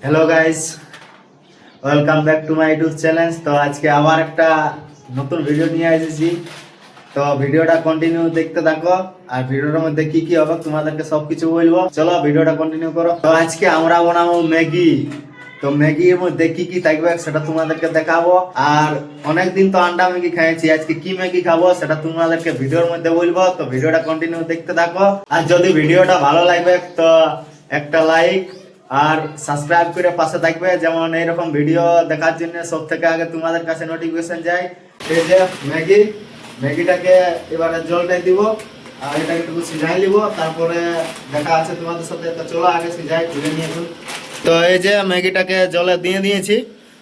Hello guys, welcome back to my YouTube channel. তো আজকে আবার একটা নতুন ভিডিও নিয়ে এসেছি। তো ভিডিওটা কন্টিনিউ দেখতে থাকো, আর ভিডিওর মধ্যে কি কি হবে তোমাদেরকে সবকিছু বলবো। চলো ভিডিওটা কন্টিনিউ করো। তো আজকে আমরা বানাবো ম্যাগি। তো ম্যাগির মধ্যে কি কি থাকবে সেটা তোমাদেরকে দেখাবো। আর অনেকদিন তো আন্ডা ম্যাগি খাইছি, আজকে কি ম্যাগি খাবো সেটা তোমাদেরকে ভিডিওর মধ্যে বলবো। তো ভিডিওটা কন্টিনিউ দেখতে থাকো, আর যদি ভিডিওটা ভালো লাগবে তো একটা লাইক আর সাবস্ক্রাইব করে পাশে থাকবে, যেমন এইরকম ভিডিও দেখার জন্য সব থেকে আগে তোমাদের কাছে নোটিফিকেশন যায়। এই যে ম্যাগিটাকে এবারে জলটাই দিব, আর এটাকে একটু সিঝাই নিব, তারপরে দেখা আছে তোমাদের সাথে। তো চলো আগে সিঝাই তুলে নিয়ে আসুন। তো এই যে ম্যাগিটাকে জলে দিয়ে দিয়েছি,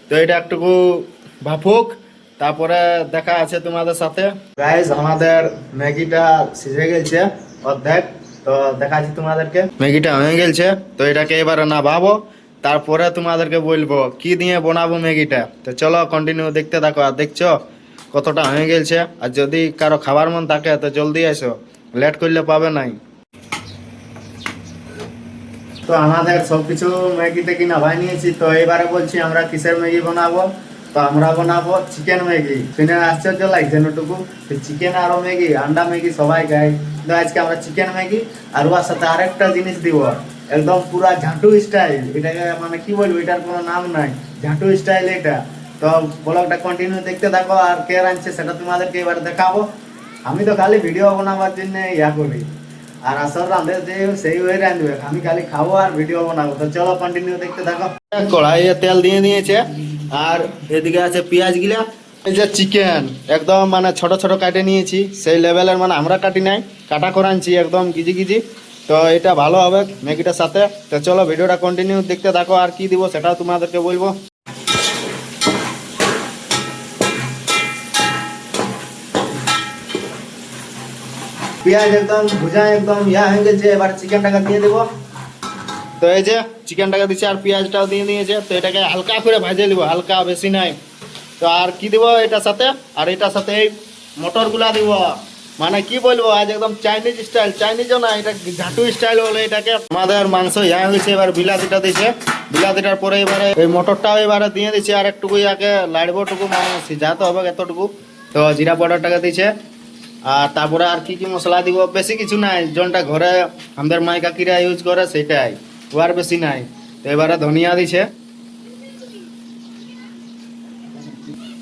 তো এটা একটুকু ভাপুক, তারপরে দেখা আছে তোমাদের সাথে। গাইস, আমাদের ম্যাগিটা সিঝে গেছে অর্ধেক। তো দেখাচ্ছি তোমাদেরকে, ম্যাগিটা হয়ে গেছে। তো এটাকে এবারে না ভাবো, তারপরে তোমাদেরকে বলবো কি দিয়ে বানাবো ম্যাগিটা। তো চলো কন্টিনিউ দেখতে থাকো। আর দেখছো কতটা হয়ে গেছে। আর যদি কারো খাবার মন থাকে তো জলদি আসো, লেট করলে পাবে নাই। তো আমাদের সবকিছু ম্যাগিতে কিনা ভাই নিয়েছি। তো এবারে বলছি আমরা কিসের ম্যাগি বানাবো। তো আমরা বানাবো চিকেন ম্যাগি। শুনে আশ্চর্য লাগছে নটুকু, চিকেন আরো ম্যাগি, আন্ডা ম্যাগি সবাই খায়, কিন্তু আজকে আমরা চিকেন ম্যাগি। আর ওর সাথে আরেকটা জিনিস দিব, একদম পুরা ঝাঁটু স্টাইল। এটাকে মানে কি বলবো, এটার কোনো নাম নাই, ঝাঁটু স্টাইল এটা। তো ব্লগটা কন্টিনিউ দেখতে থাকো, আর কে রাঁধছে সেটা তোমাদেরকে এবার দেখাবো। আমি তো খালি ভিডিও বানাবার জন্য ইয়া করি, আর আসল রাঁধে যে সেই হয়ে রাঁধবে, আমি খালি খাবো আর ভিডিও বানাবো। তো চলো কন্টিনিউ দেখতে থাকো। কড়াইয়ে তেল দিয়ে দিয়েছে, আর এদিকে আছে পেঁয়াজ গিলা। এই যে চিকেন একদম মানে ছোট ছোট কাটে নিয়েছি, সেই লেভেলের, মানে আমরা কাটি নাই, কাটা করাচ্ছি একদম গিজি গিজি। তো এটা ভালো হবে ম্যাগিটার সাথে। তো চলো ভিডিওটা কন্টিনিউ দেখতে থাকো, আর কি দিব সেটাও তোমাদেরকে বলবো। পেঁয়াজ একদম ভুজা একদম ইয়া হয়ে গেছে, এবার চিকেনটাকে দিয়ে দেবো। তো এই যে চিকেনটাকে দিচ্ছে, আর পেঁয়াজটাও দিয়ে দিয়েছে। তো এটাকে হালকা করে ভাজে নিব, হালকা, বেশি নাই। তো আর কি দিব এটার সাথে, আর এটার সাথে এই মটরগুলা দিব। মানে কি বলবো, আজ একদম চাইনিজ স্টাইল, চাইনিজও না, এটা ঝাঁটু স্টাইল বলে এটাকে। আমাদের মাংস ইয়া হয়েছে, এবার বিলাতিটা দিছে। বিলাতিটার পরে এবারে এই মটরটাও এবারে দিয়ে দিচ্ছে, আর একটুকু ইয়াকে লাড়বটুকু, মানে সিঝাতে হবে এতটুকু। তো জিরা পাউডারটাকে দিছে, আর তারপরে আর কি কি মশলা দিব, বেশি কিছু নাই, যেটা ঘরে আমাদের মাই কাকিরা ইউজ করে সেটাই, ও আর বেশি নাই। তো এবারে ধনিয়া দিছে,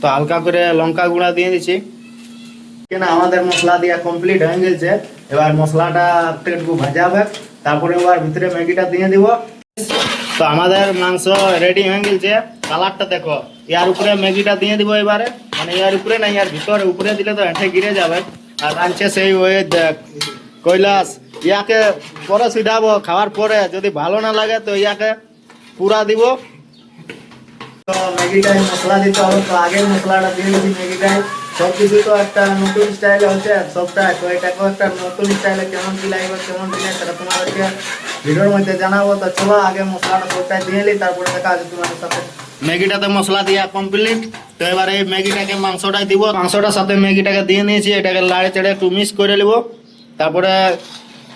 তো হালকা করে লঙ্কা গুঁড়া দিয়ে দিছি। কেন আমাদের মশলা দিয়া কমপ্লিট হয়ে গেছে, এবার মশলাটা একটু ভাজা হবে, তারপরে এবার ভিতরে ম্যাগিটা দিয়ে দিব। তো আমাদের মাংস রেডি হয়ে গেছে, কালারটা দেখো। ইয়ার উপরে ম্যাগিটা দিয়ে দিব এবারে, মানে ইয়ার উপরে না, ইয়ার ভিতরে, উপরে দিলে তো হেঁটে গিরে যাবে। আর রাঁধছে সেই ওই দেখ কৈলাস। ইয়াকে পরে সিধাবো, খাওয়ার পরে যদি ভালো না লাগে তো ইয়াকে পুরা দিব। তো ম্যাগিটাই মশলা দিতে হবে, তো আগের মশলাটা দিয়ে দিচ্ছি ম্যাগিটাই। সব কিছু তো একটা নতুন স্টাইলে হচ্ছে সবটাই, তো এটাকেও একটা নতুন স্টাইলে কেমন কি লাগবে কেমন কি না সেটা তোমাদেরকে ভিডিওর মধ্যে জানাবো। তো চলো আগে মশলাটা সবটাই দিয়ে নিই, তারপরে দেখা আছে তোমাদের সাথে। ম্যাগিটাতে মশলা দিয়া কমপ্লিট। তো এবার এই ম্যাগিটাকে মাংসটাই দিব, মাংসটার সাথে ম্যাগিটাকে দিয়ে নিয়েছি। এটাকে লাড়ে চেড়ে একটু মিক্স করে নেবো, তারপরে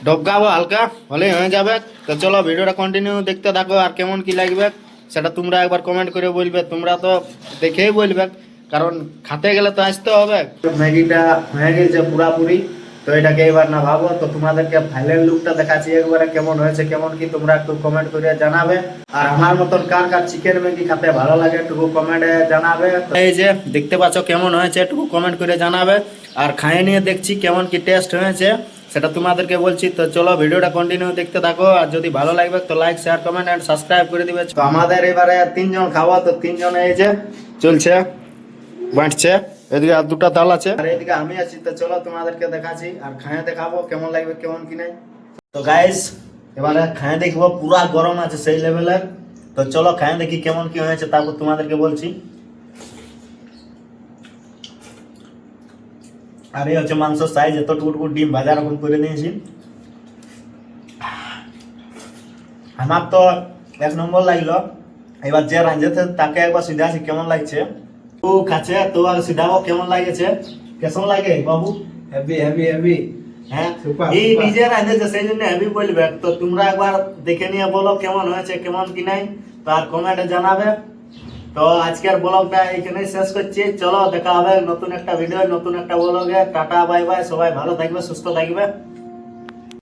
ঢোকাবো, হালকা হলেই হয়ে যাবে। তো চলো ভিডিওটা কন্টিনিউ দেখতে থাকো, আর কেমন কি লাগবে সেটা তোমরা একবার কমেন্ট করে বলবে। তোমরা তো দেখেই বলবে, কারণ খেতে গেলে তো আসতে হবে। ম্যাগিটা হয়ে গেছে পুরাপুরি। তো এটাকে এবার না ভাবো, তো তোমাদেরকে ফাইনাল লুকটা দেখাচ্ছি একবারে, কেমন হয়েছে কেমন কি তোমরা একটু কমেন্ট করে জানাবে। আর আমার মতন কার কার চিকেন ম্যাগি খেতে ভালো লাগে একটু কমেন্টে জানাবে। এই যে দেখতে পাচ্ছ কেমন হয়েছে, একটু কমেন্ট করে জানাবে। আর খাইয়ে নিয়ে দেখছি কেমন কি টেস্ট হয়েছে সেটা তোমাদেরকে বলছি। তো চলো ভিডিওটা কন্টিনিউ দেখতে থাকো, আর যদি ভালো লাগবে তো like share comment and subscribe করে দিবে। তো আমাদের এবারে তিনজন খাওয়া, তো তিনজনে এই যে চলছে, বাঁটছে। এদিকে আর দুটা তাল আছে, আর এদিকে আমি আছি। তো চলো তোমাদেরকে দেখাচ্ছি, আর খাইয়ে দেখাবো কেমন লাগবে কেমন কি নাই। তো গাইস এবারে খাইয়ে দেখবো, পুরা গরম আছে সেই লেভেলের। তো চলো খাইয়ে দেখি কেমন কি হয়েছে, তারপর তোমাদেরকে বলছি। আর এই হচ্ছে মাংস সাইজ, এতটুকু ডিম ভাজা রকম করে নিয়েছি। আমার তো এক নম্বর লাগলো। এবার যে রাঁধেছে তাকে একবার সিধাছি কেমন লাগছে। তো কাছে তো আর সিধাবো কেমন লাগেছে, কেমন লাগে বাবু? হেভি হেভি হেভি হ্যাঁ Super, এই super. নিজের রাঁধেছে সেই জন্য হেভি বলবে। তো তোমরা একবার দেখে নিয়ে বলো কেমন হয়েছে কেমন কি নাই, তো আর কমেন্টে জানাবে। তো আজকের ব্লগটা এখানেই শেষ করছি। চলো দেখা হবে নতুন একটা ভিডিও নতুন একটা ব্লগে। টাটা বাই বাই, সবাই ভালো থাকবে সুস্থ থাকবে।